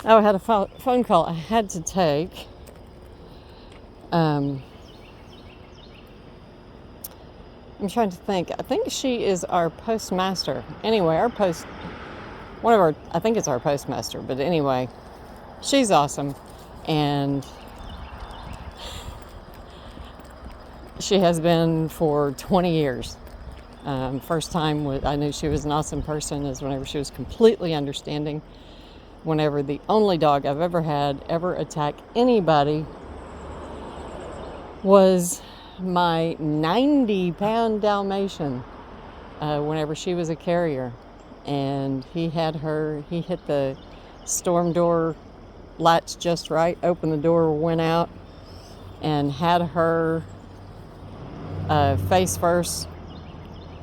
Oh, I had a phone call I had to take. I'm trying to think. I think she is our postmaster. Anyway, I think it's our postmaster, but anyway, she's awesome. And she has been for 20 years. First time I knew she was an awesome person is whenever she was completely understanding. Whenever the only dog I've ever had ever attack anybody was my 90-pound Dalmatian, whenever she was a carrier. And he hit the storm door latch just right, opened the door, went out, and had her face first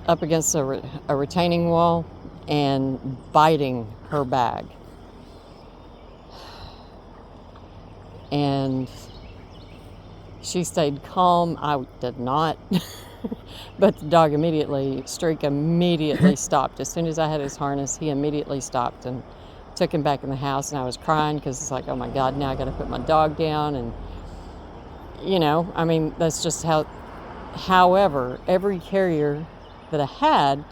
up against a retaining wall and biting her bag. And she stayed calm. I did not. But the dog Streak immediately stopped. As soon as I had his harness, he immediately stopped and took him back in the house. And I was crying because it's like, oh my God, now I got to put my dog down. And, that's just how. However, every carrier that I had,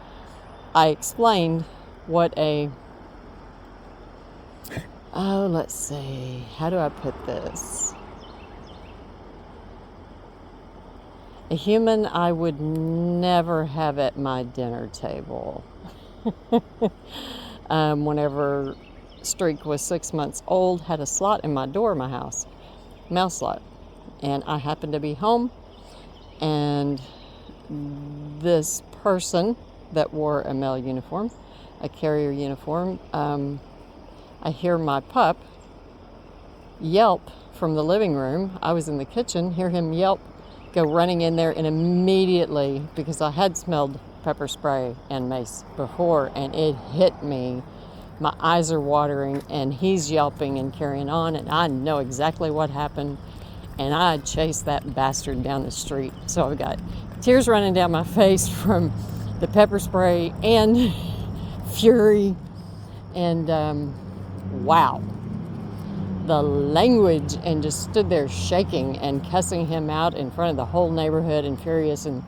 I explained what let's see, how do I put this? A human I would never have at my dinner table. Whenever Streak was 6 months old, had a slot in my door of my house, mail slot. And I happened to be home, and this person that wore a mail uniform, a carrier uniform, I hear my pup yelp from the living room. I was in the kitchen, hear him yelp, go running in there, and immediately, because I had smelled pepper spray and mace before, and it hit me. My eyes are watering, and he's yelping and carrying on, and I know exactly what happened, and I chased that bastard down the street. So I've got tears running down my face from the pepper spray and fury, and wow. The language, and just stood there shaking and cussing him out in front of the whole neighborhood and furious. And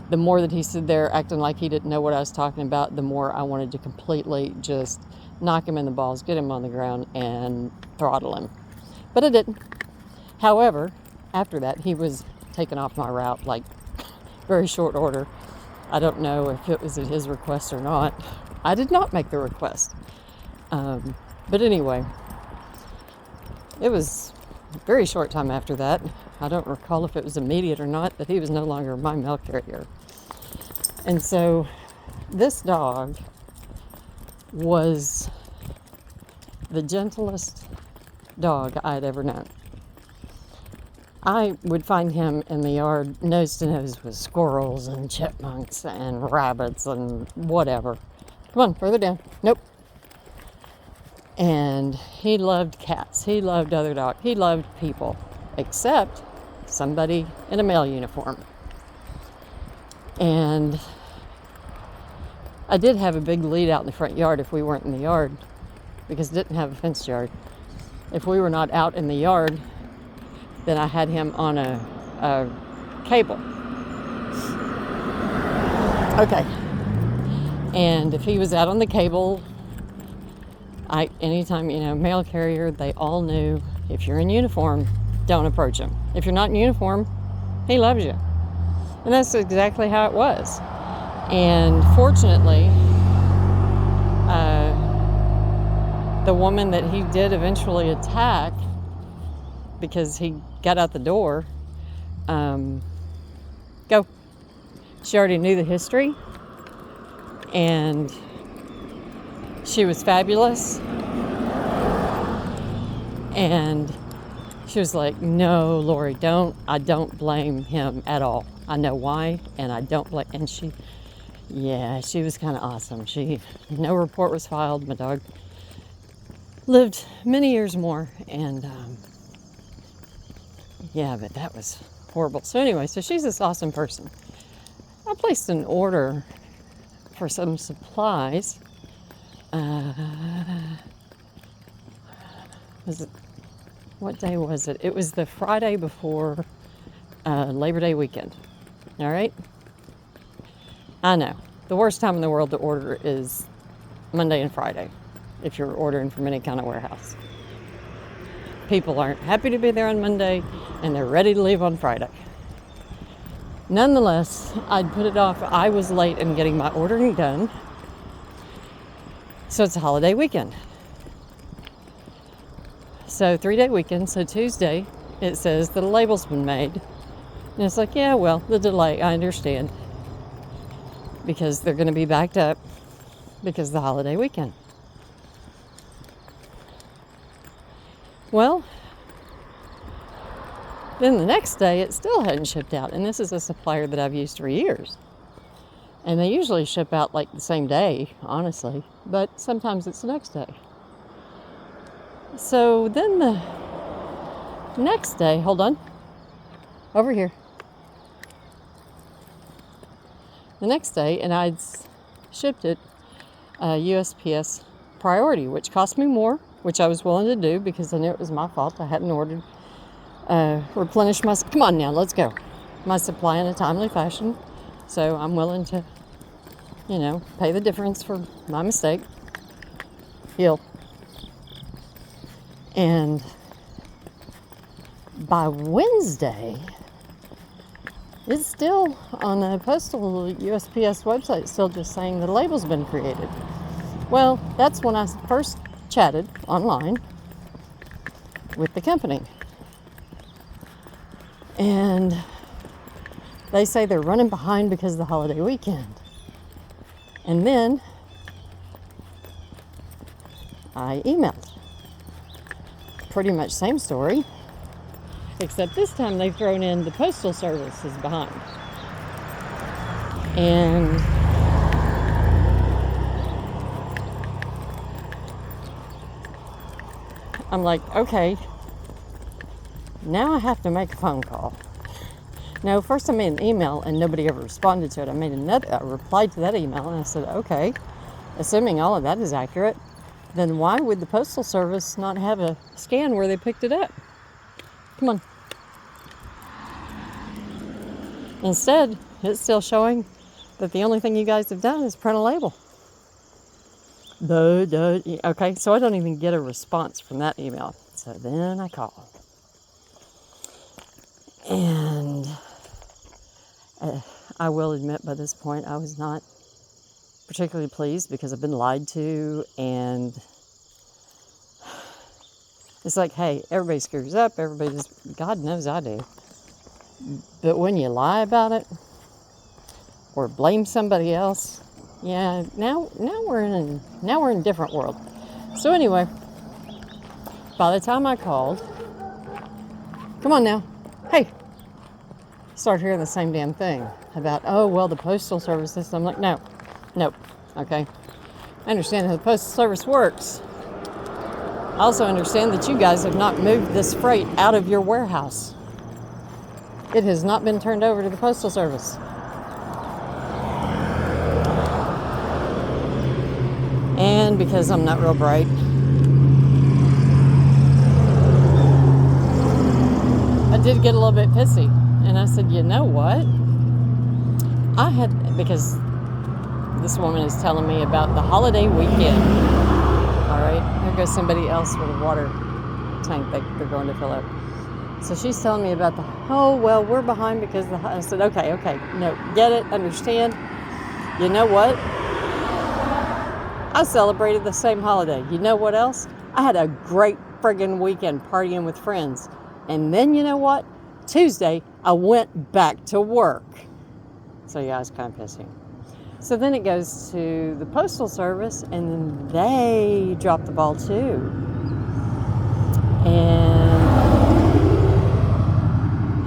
the more that he stood there acting like he didn't know what I was talking about, the more I wanted to completely just knock him in the balls, get him on the ground, and throttle him. But I didn't. However, after that, he was taken off my route like very short order. I don't know if it was at his request or not. I did not make the request. But anyway, it was a very short time after that. I don't recall if it was immediate or not, that he was no longer my mail carrier. And so this dog was the gentlest dog I'd ever known. I would find him in the yard nose to nose with squirrels and chipmunks and rabbits and whatever. Come on, further down. Nope. And he loved cats. He loved other dogs. He loved people, except somebody in a male uniform. And I did have a big lead out in the front yard if we weren't in the yard, because it didn't have a fenced yard. If we were not out in the yard, then I had him on a cable. Okay. And if he was out on the cable, anytime, mail carrier, they all knew, if you're in uniform, don't approach him. If you're not in uniform, he loves you. And that's exactly how it was. And fortunately, the woman that he did eventually attack, because he got out the door, she already knew the history, and she was fabulous. And she was like, no, Lori, I don't blame him at all. I know why, and I don't blame, and she was kind of awesome. No report was filed. My dog lived many years more, and but that was horrible. So anyway, so she's this awesome person. I placed an order for some supplies. what day was it? It was the Friday before Labor Day weekend. All right? I know. The worst time in the world to order is Monday and Friday if you're ordering from any kind of warehouse. People aren't happy to be there on Monday and they're ready to leave on Friday. Nonetheless, I'd put it off. I was late in getting my ordering done. So it's a holiday weekend. So 3-day weekend. So Tuesday, it says that a label's been made. And it's like, yeah, well, the delay, I understand. Because they're going to be backed up because of the holiday weekend. Well, then the next day, it still hadn't shipped out. And this is a supplier that I've used for years. And they usually ship out like the same day, honestly. But sometimes it's the next day. So then the next day, hold on. Over here. The next day, and I'd shipped it USPS priority, which cost me more, which I was willing to do because I knew it was my fault. I hadn't ordered, replenished my, come on now, let's go. My supply in a timely fashion. So I'm willing to, pay the difference for my mistake. Heal. And by Wednesday, it's still on the postal USPS website, still just saying the label's been created. Well, that's when I first chatted online with the company. And they say they're running behind because of the holiday weekend. And then I emailed. Pretty much same story. Except this time they've thrown in the postal service is behind. And I'm like, okay, now I have to make a phone call. No, first I made an email and nobody ever responded to it. I replied to that email and I said, okay, assuming all of that is accurate, then why would the postal service not have a scan where they picked it up? Come on. Instead, it's still showing that the only thing you guys have done is print a label. Okay, so I don't even get a response from that email. So then I call. And I will admit by this point I was not particularly pleased because I've been lied to, and it's like, hey, everybody screws up, God knows I do. But when you lie about it or blame somebody else, yeah, now we're in a different world. So anyway, by the time I called, come on now, hey, start hearing the same damn thing about, oh, well, the postal service system. I'm like, nope, okay. I understand how the postal service works. I also understand that you guys have not moved this freight out of your warehouse. It has not been turned over to the postal service. And because I'm not real bright, I did get a little bit pissy. And I said, you know what? Because this woman is telling me about the holiday weekend. All right, there goes somebody else with a water tank they're going to fill up. So she's telling me about we're behind because I said, okay, no, get it, understand. You know what? I celebrated the same holiday. You know what else? I had a great friggin' weekend partying with friends. And then you know what? Tuesday, I went back to work. So yeah, I was kind of pissing. So then it goes to the postal service, and then they drop the ball too. And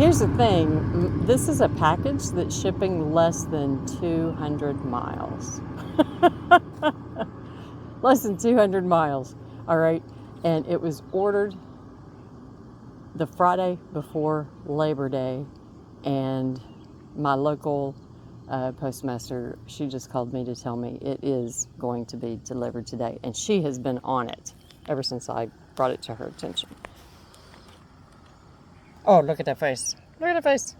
here's the thing. This is a package that's shipping less than 200 miles. Less than 200 miles. All right. And it was ordered the Friday before Labor Day, and my local postmaster, she just called me to tell me it is going to be delivered today, and she has been on it. ever since I brought it to her attention. Oh, look at that face. Look at that face.